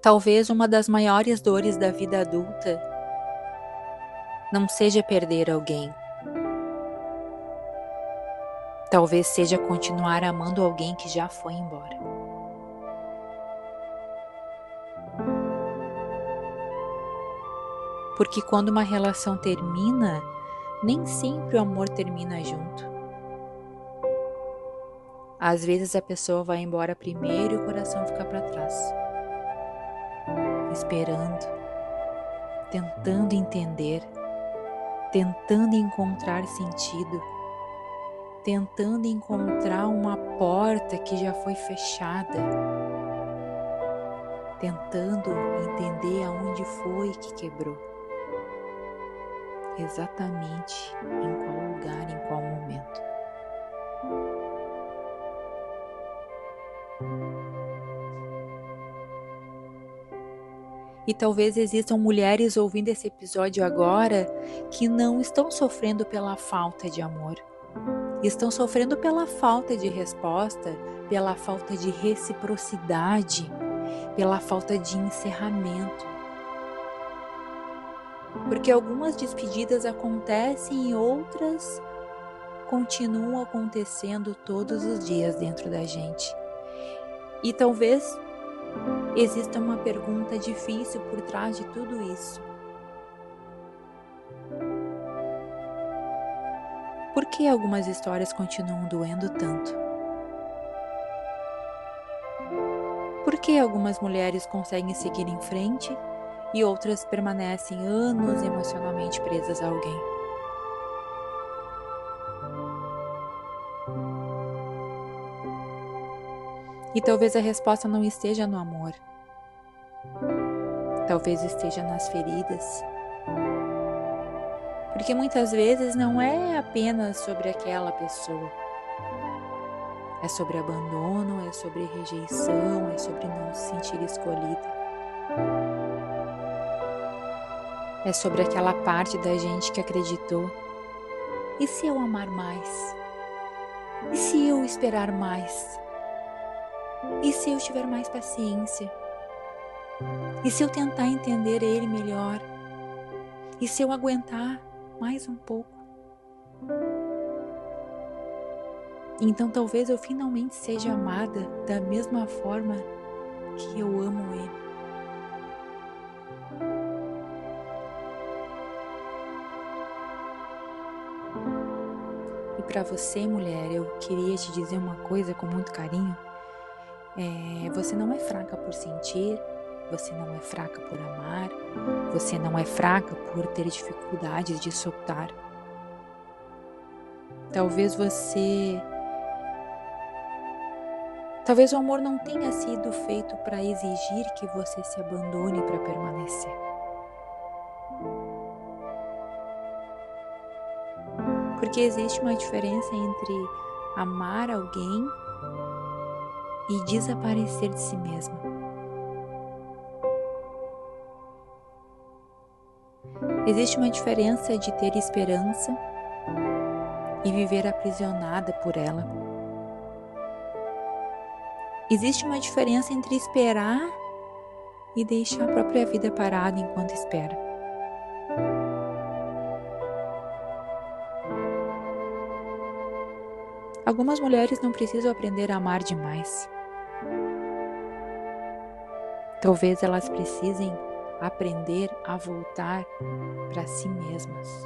Talvez uma das maiores dores da vida adulta não seja perder alguém. Talvez seja continuar amando alguém que já foi embora. Porque quando uma relação termina, nem sempre o amor termina junto. Às vezes a pessoa vai embora primeiro e o coração fica para trás, esperando, tentando entender, tentando encontrar sentido, tentando encontrar uma porta que já foi fechada, tentando entender aonde foi que quebrou, exatamente em qual lugar, em qual momento. E talvez existam mulheres ouvindo esse episódio agora que não estão sofrendo pela falta de amor. Estão sofrendo pela falta de resposta, pela falta de reciprocidade, pela falta de encerramento. Porque algumas despedidas acontecem e outras continuam acontecendo todos os dias dentro da gente. E talvez exista uma pergunta difícil por trás de tudo isso. Por que algumas histórias continuam doendo tanto? Por que algumas mulheres conseguem seguir em frente e outras permanecem anos emocionalmente presas a alguém? E talvez a resposta não esteja no amor. Talvez esteja nas feridas. Porque muitas vezes não é apenas sobre aquela pessoa. É sobre abandono, é sobre rejeição, é sobre não se sentir escolhida. É sobre aquela parte da gente que acreditou. E se eu amar mais? E se eu esperar mais? E se eu tiver mais paciência? E se eu tentar entender ele melhor? E se eu aguentar mais um pouco? Então talvez eu finalmente seja amada da mesma forma que eu amo ele. E para você, mulher, eu queria te dizer uma coisa com muito carinho. Você não é fraca por sentir, você não é fraca por amar, você não é fraca por ter dificuldades de soltar. Talvez o amor não tenha sido feito para exigir que você se abandone para permanecer. Porque existe uma diferença entre amar alguém e desaparecer de si mesma. Existe uma diferença de ter esperança e viver aprisionada por ela. Existe uma diferença entre esperar e deixar a própria vida parada enquanto espera. Algumas mulheres não precisam aprender a amar demais. Talvez elas precisem aprender a voltar para si mesmas.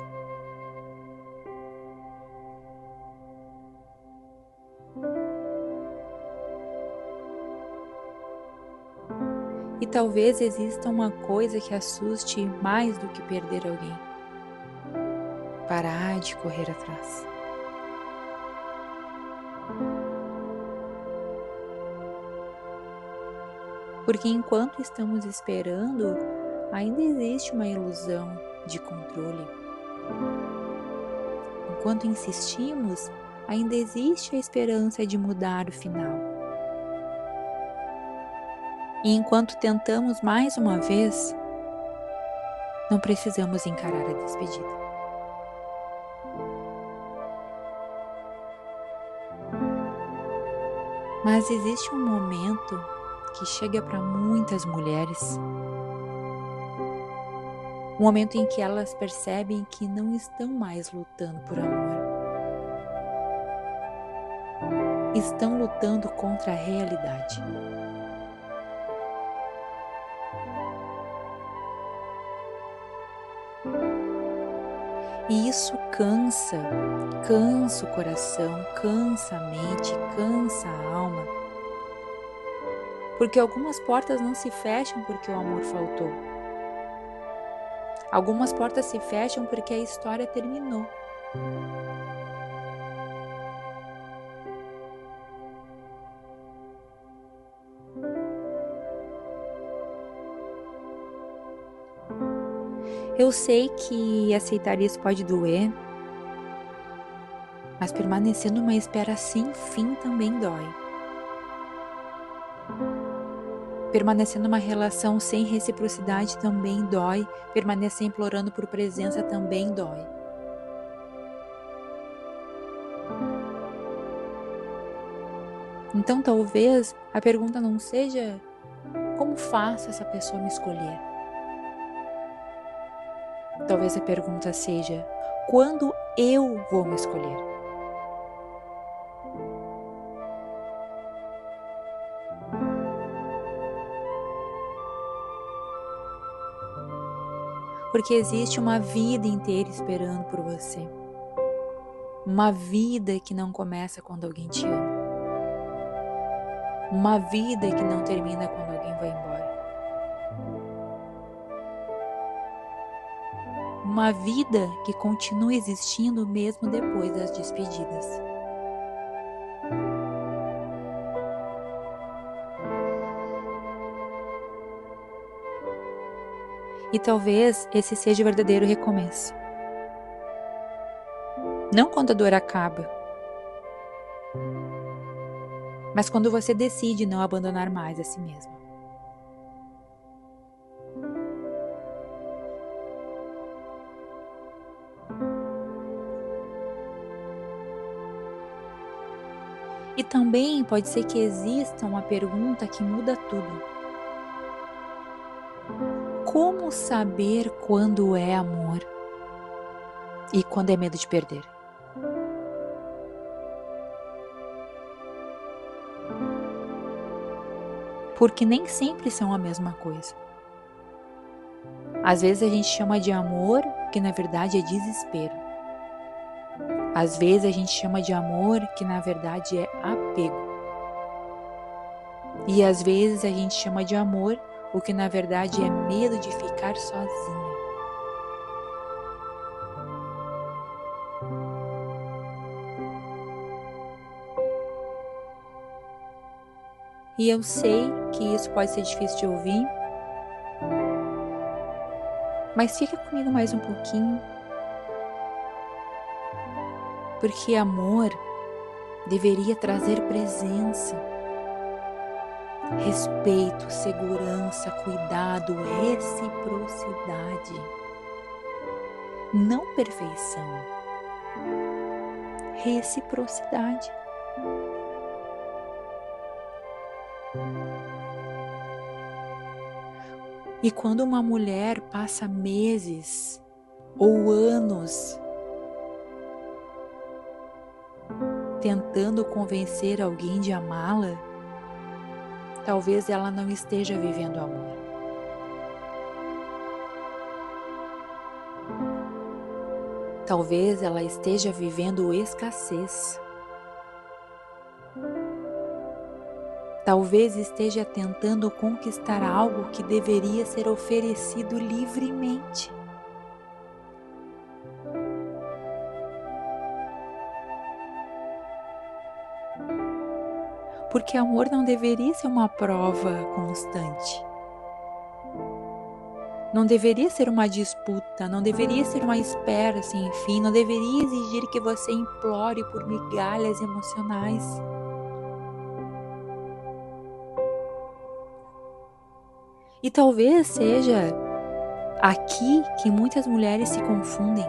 E talvez exista uma coisa que assuste mais do que perder alguém. Parar de correr atrás. Porque enquanto estamos esperando, ainda existe uma ilusão de controle. Enquanto insistimos, ainda existe a esperança de mudar o final. E enquanto tentamos mais uma vez, não precisamos encarar a despedida. Mas existe um momento que chega para muitas mulheres, um momento em que elas percebem que não estão mais lutando por amor, estão lutando contra a realidade. E isso cansa o coração, cansa a mente, cansa a alma. Porque algumas portas não se fecham porque o amor faltou. Algumas portas se fecham porque a história terminou. Eu sei que aceitar isso pode doer, mas permanecer numa espera sem fim também dói. Permanecer numa relação sem reciprocidade também dói. Permanecer implorando por presença também dói. Então talvez a pergunta não seja como faço essa pessoa me escolher. Talvez a pergunta seja quando eu vou me escolher. Porque existe uma vida inteira esperando por você. Uma vida que não começa quando alguém te ama. Uma vida que não termina quando alguém vai embora. Uma vida que continua existindo mesmo depois das despedidas. E talvez esse seja o verdadeiro recomeço. Não quando a dor acaba, mas quando você decide não abandonar mais a si mesmo. E também pode ser que exista uma pergunta que muda tudo. Como saber quando é amor e quando é medo de perder? Porque nem sempre são a mesma coisa. Às vezes a gente chama de amor, que na verdade é desespero. Às vezes a gente chama de amor, que na verdade é apego. E às vezes a gente chama de amor, o que na verdade é medo de ficar sozinha. E eu sei que isso pode ser difícil de ouvir, mas fica comigo mais um pouquinho, porque amor deveria trazer presença, respeito, segurança, cuidado, reciprocidade, não perfeição, reciprocidade. E quando uma mulher passa meses ou anos tentando convencer alguém de amá-la, talvez ela não esteja vivendo amor. Talvez ela esteja vivendo escassez. Talvez esteja tentando conquistar algo que deveria ser oferecido livremente. Porque amor não deveria ser uma prova constante. Não deveria ser uma disputa, não deveria ser uma espera sem fim, não deveria exigir que você implore por migalhas emocionais. E talvez seja aqui que muitas mulheres se confundem,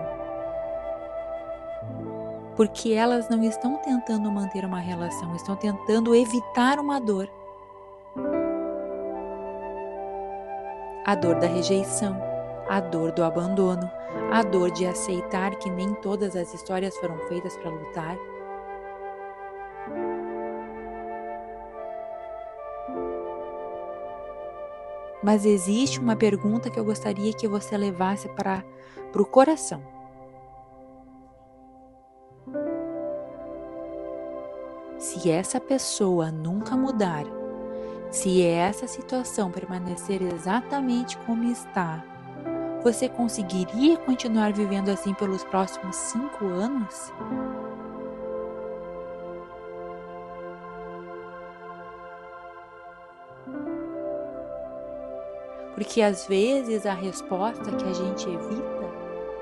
porque elas não estão tentando manter uma relação, estão tentando evitar uma dor. A dor da rejeição, a dor do abandono, a dor de aceitar que nem todas as histórias foram feitas para lutar. Mas existe uma pergunta que eu gostaria que você levasse para o coração. Se essa pessoa nunca mudar, se essa situação permanecer exatamente como está, você conseguiria continuar vivendo assim pelos próximos 5 anos? Porque às vezes a resposta que a gente evita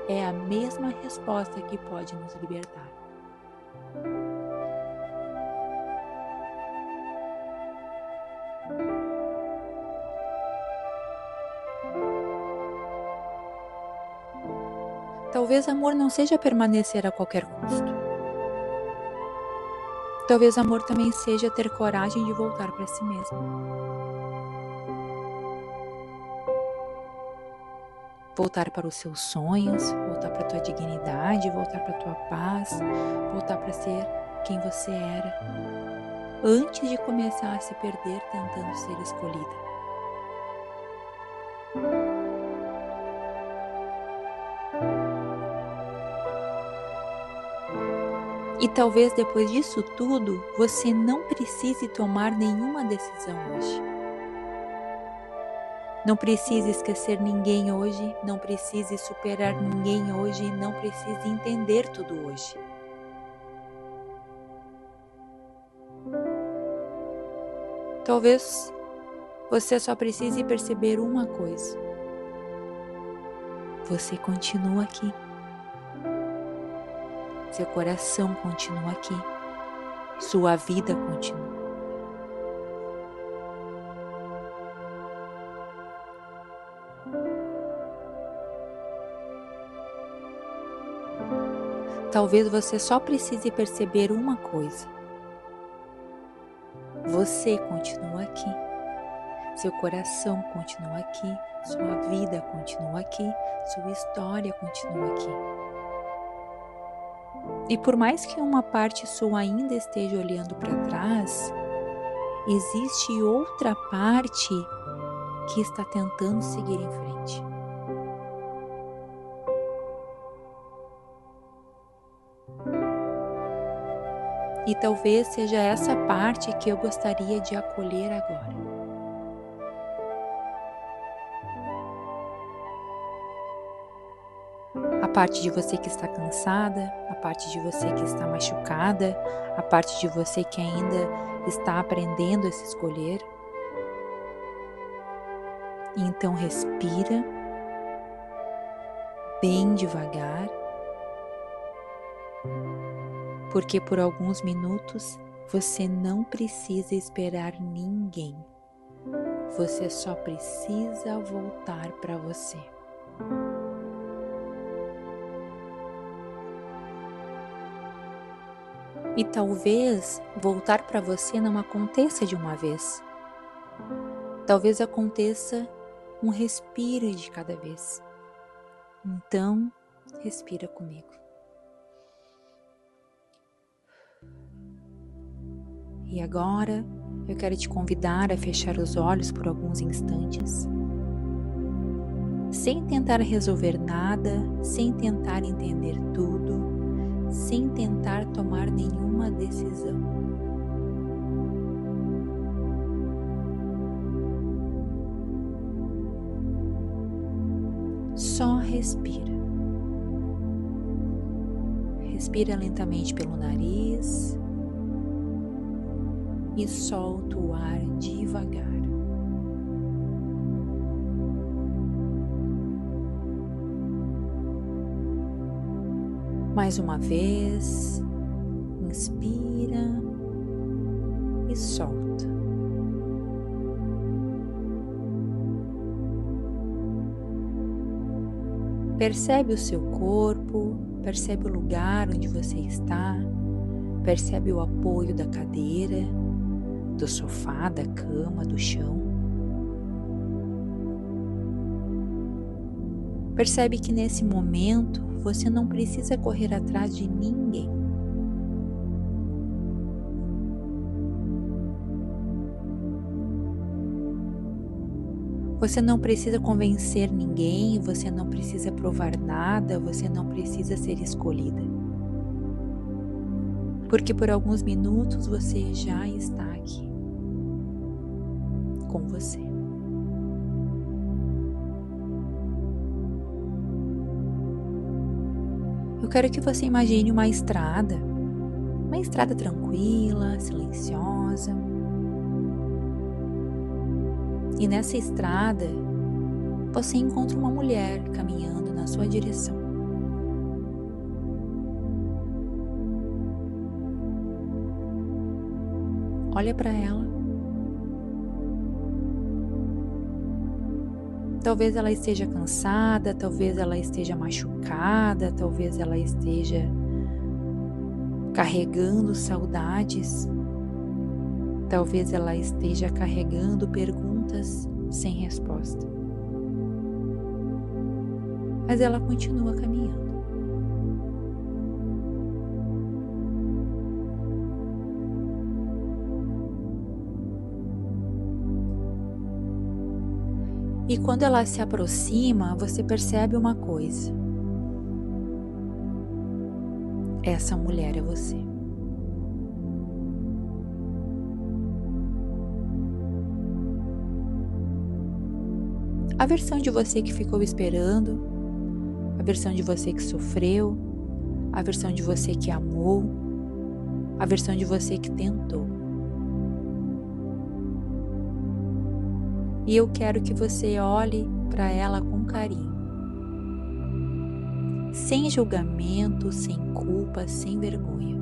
é a mesma resposta que pode nos libertar. Talvez amor não seja permanecer a qualquer custo. Talvez amor também seja ter coragem de voltar para si mesmo. Voltar para os seus sonhos, voltar para a tua dignidade, voltar para a tua paz, voltar para ser quem você era, antes de começar a se perder tentando ser escolhida. E talvez depois disso tudo, você não precise tomar nenhuma decisão hoje. Não precise esquecer ninguém hoje, não precise superar ninguém hoje, não precise entender tudo hoje. Talvez você só precise perceber uma coisa. Você continua aqui. Seu coração continua aqui. Sua vida continua. Talvez você só precise perceber uma coisa. Você continua aqui. Seu coração continua aqui. Sua vida continua aqui. Sua história continua aqui. E por mais que uma parte sua ainda esteja olhando para trás, existe outra parte que está tentando seguir em frente. E talvez seja essa parte que eu gostaria de acolher agora. A parte de você que está cansada, a parte de você que está machucada, a parte de você que ainda está aprendendo a se escolher. Então respira bem devagar, porque por alguns minutos você não precisa esperar ninguém. Você só precisa voltar para você. E talvez voltar para você não aconteça de uma vez. Talvez aconteça um respiro de cada vez. Então, respira comigo. E agora, eu quero te convidar a fechar os olhos por alguns instantes, sem tentar resolver nada, sem tentar entender tudo, sem tentar tomar nenhuma decisão. Só respira. Respira lentamente pelo nariz e solta o ar devagar. Mais uma vez, inspira e solta. Percebe o seu corpo, percebe o lugar onde você está, percebe o apoio da cadeira, do sofá, da cama, do chão. Percebe que nesse momento você não precisa correr atrás de ninguém. Você não precisa convencer ninguém, você não precisa provar nada, você não precisa ser escolhida. Porque por alguns minutos você já está aqui com você. Eu quero que você imagine uma estrada tranquila, silenciosa. E nessa estrada, você encontra uma mulher caminhando na sua direção. Olha para ela. Talvez ela esteja cansada, talvez ela esteja machucada, talvez ela esteja carregando saudades, talvez ela esteja carregando perguntas sem resposta. Mas ela continua caminhando. E quando ela se aproxima, você percebe uma coisa. Essa mulher é você. A versão de você que ficou esperando, a versão de você que sofreu, a versão de você que amou, a versão de você que tentou. E eu quero que você olhe para ela com carinho, sem julgamento, sem culpa, sem vergonha.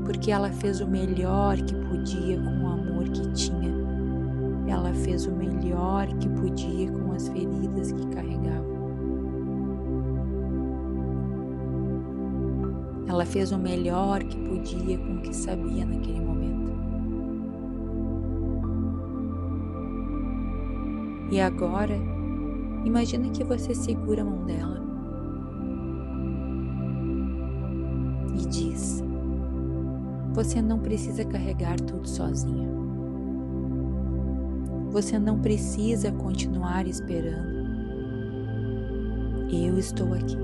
Porque ela fez o melhor que podia com o amor que tinha. Ela fez o melhor que podia com as feridas que carregava. Ela fez o melhor que podia com o que sabia naquele momento. E agora, imagina que você segura a mão dela e diz: você não precisa carregar tudo sozinha. Você não precisa continuar esperando. Eu estou aqui.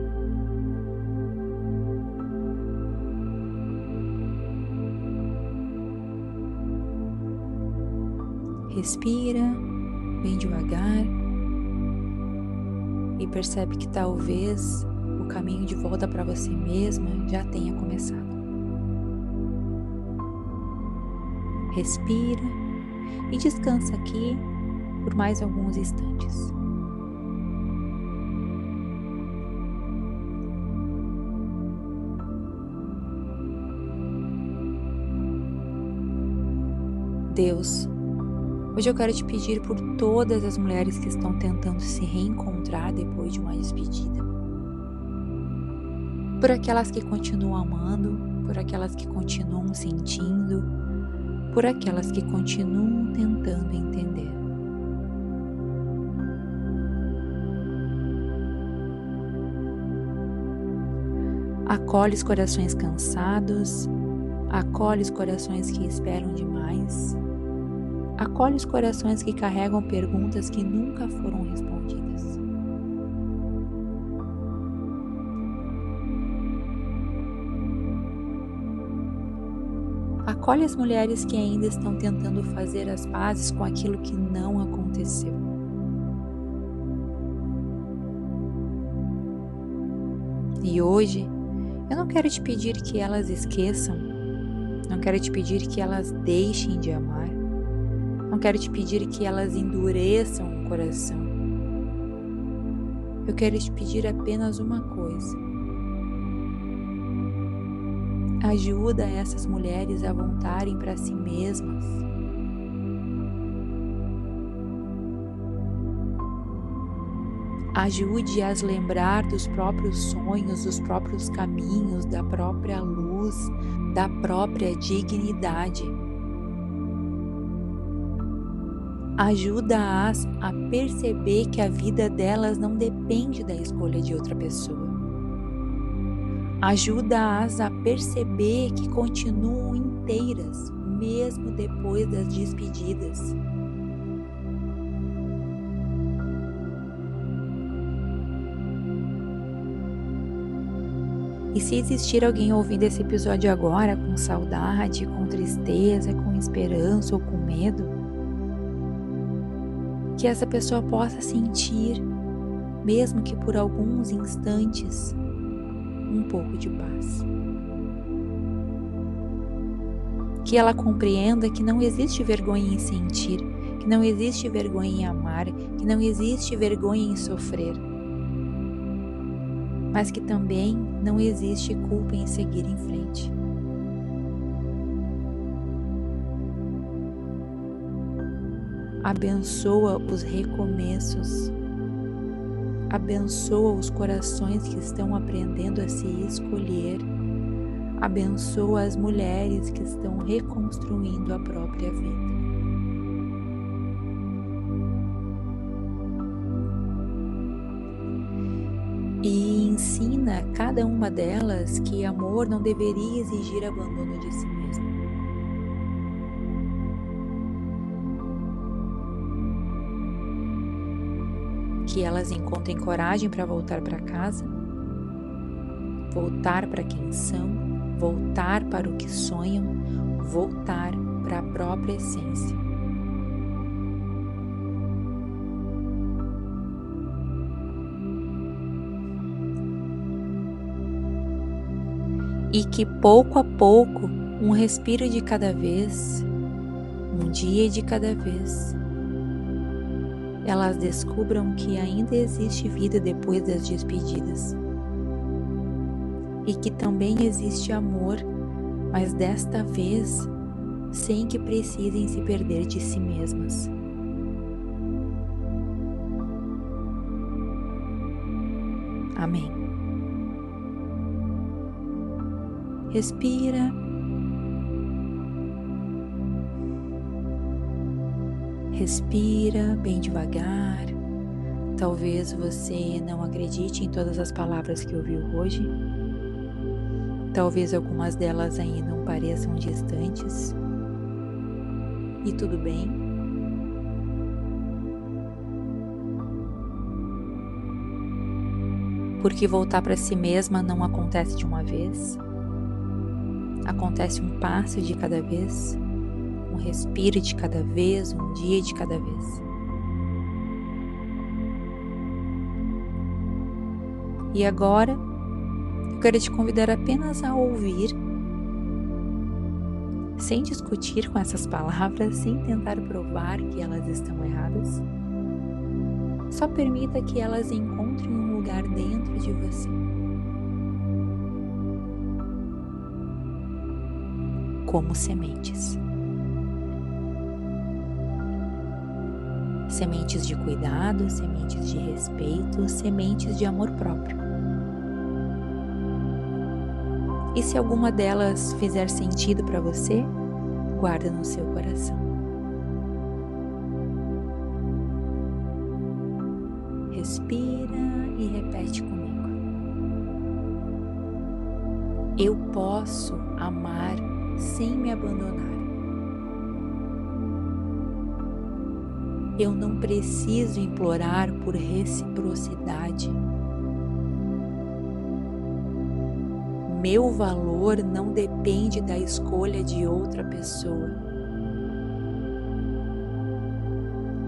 Respira bem devagar e percebe que talvez o caminho de volta para você mesma já tenha começado. Respira e descansa aqui por mais alguns instantes. Deus, hoje eu quero te pedir por todas as mulheres que estão tentando se reencontrar depois de uma despedida. Por aquelas que continuam amando, por aquelas que continuam sentindo, por aquelas que continuam tentando entender. Acolhe os corações cansados, acolhe os corações que esperam demais. Acolhe os corações que carregam perguntas que nunca foram respondidas. Acolhe as mulheres que ainda estão tentando fazer as pazes com aquilo que não aconteceu. E hoje, eu não quero te pedir que elas esqueçam, não quero te pedir que elas deixem de amar. Não quero te pedir que elas endureçam o coração. Eu quero te pedir apenas uma coisa. Ajuda essas mulheres a voltarem para si mesmas. Ajude-as a lembrar dos próprios sonhos, dos próprios caminhos, da própria luz, da própria dignidade. Ajuda-as a perceber que a vida delas não depende da escolha de outra pessoa. Ajuda-as a perceber que continuam inteiras, mesmo depois das despedidas. E se existir alguém ouvindo esse episódio agora com saudade, com tristeza, com esperança ou com medo, que essa pessoa possa sentir, mesmo que por alguns instantes, um pouco de paz. Que ela compreenda que não existe vergonha em sentir, que não existe vergonha em amar, que não existe vergonha em sofrer, mas que também não existe culpa em seguir em frente. Abençoa os recomeços, abençoa os corações que estão aprendendo a se escolher, abençoa as mulheres que estão reconstruindo a própria vida. E ensina cada uma delas que amor não deveria exigir abandono de si mesma. Que elas encontrem coragem para voltar para casa, voltar para quem são, voltar para o que sonham, voltar para a própria essência. E que pouco a pouco, um respiro de cada vez, um dia de cada vez, elas descubram que ainda existe vida depois das despedidas. E que também existe amor, mas desta vez, sem que precisem se perder de si mesmas. Amém. Respira. Respira bem devagar. Talvez você não acredite em todas as palavras que ouviu hoje. Talvez algumas delas ainda não pareçam distantes. E tudo bem. Porque voltar para si mesma não acontece de uma vez. Acontece um passo de cada vez, um respiro de cada vez, um dia de cada vez. E agora, eu quero te convidar apenas a ouvir, sem discutir com essas palavras, sem tentar provar que elas estão erradas. Só permita que elas encontrem um lugar dentro de você. Como sementes. Sementes de cuidado, sementes de respeito, sementes de amor próprio. E se alguma delas fizer sentido para você, guarda no seu coração. Respira e repete comigo. Eu posso amar sem me abandonar. Eu não preciso implorar por reciprocidade. Meu valor não depende da escolha de outra pessoa.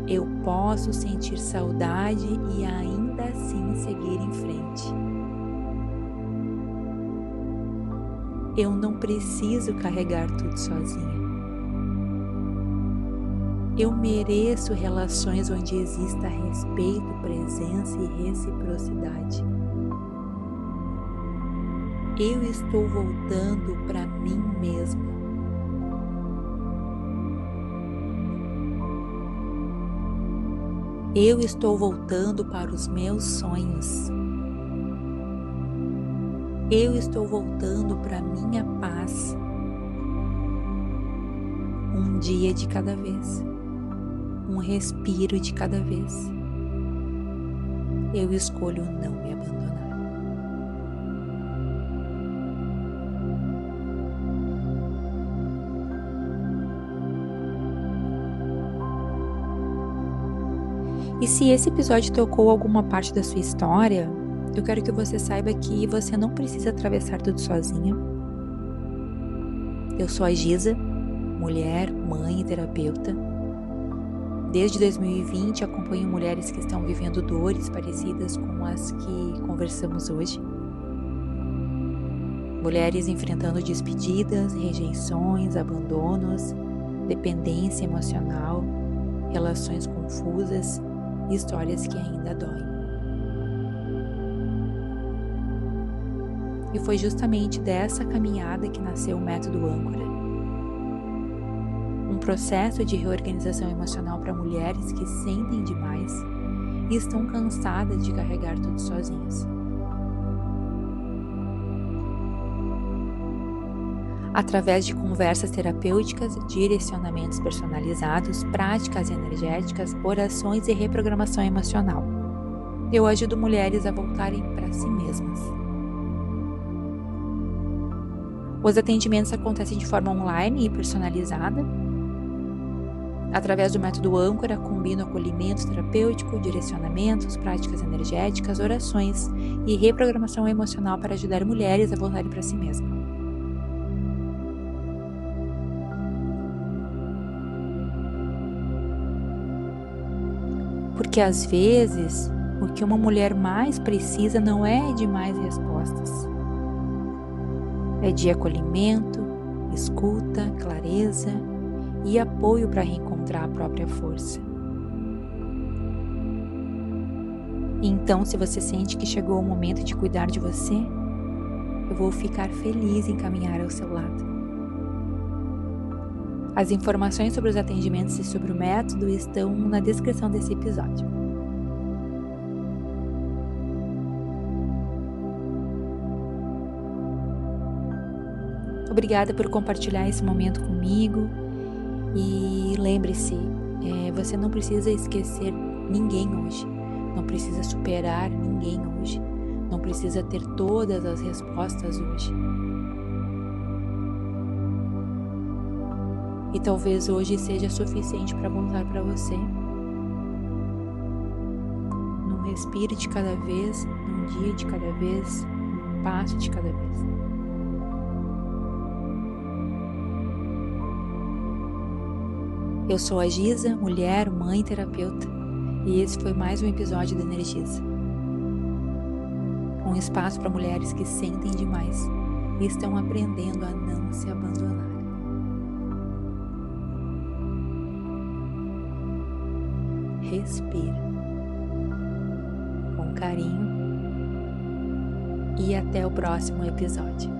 Eu posso sentir saudade e ainda assim seguir em frente. Eu não preciso carregar tudo sozinha. Eu mereço relações onde exista respeito, presença e reciprocidade. Eu estou voltando para mim mesma. Eu estou voltando para os meus sonhos. Eu estou voltando para minha paz. Um dia de cada vez. um respiro de cada vez. Eu escolho não me abandonar. E se esse episódio tocou alguma parte da sua história, eu quero que você saiba que você não precisa atravessar tudo sozinha. Eu sou a Giza, mulher, mãe e terapeuta. Desde 2020 acompanho mulheres que estão vivendo dores parecidas com as que conversamos hoje. Mulheres enfrentando despedidas, rejeições, abandonos, dependência emocional, relações confusas e histórias que ainda doem. E foi justamente dessa caminhada que nasceu o Método Âncora. Um processo de reorganização emocional para mulheres que sentem demais e estão cansadas de carregar tudo sozinhas. Através de conversas terapêuticas, direcionamentos personalizados, práticas energéticas, orações e reprogramação emocional, eu ajudo mulheres a voltarem para si mesmas. Os atendimentos acontecem de forma online e personalizada. Através do método Âncora, combino acolhimento terapêutico, direcionamentos, práticas energéticas, orações e reprogramação emocional para ajudar mulheres a voltarem para si mesmas. Porque às vezes, o que uma mulher mais precisa não é de mais respostas. É de acolhimento, escuta, clareza e apoio para reencontrar a própria força. Então, se você sente que chegou o momento de cuidar de você, eu vou ficar feliz em caminhar ao seu lado. As informações sobre os atendimentos e sobre o método estão na descrição desse episódio. Obrigada por compartilhar esse momento comigo e lembre-se, você não precisa esquecer ninguém hoje, não precisa superar ninguém hoje, não precisa ter todas as respostas hoje. E talvez hoje seja suficiente para voltar para você. Num respiro de cada vez, num dia de cada vez, um passo de cada vez. Eu sou a Giza, mulher, mãe e terapeuta, e esse foi mais um episódio do Energiza. Um espaço para mulheres que sentem demais e estão aprendendo a não se abandonar. Respira com carinho e até o próximo episódio.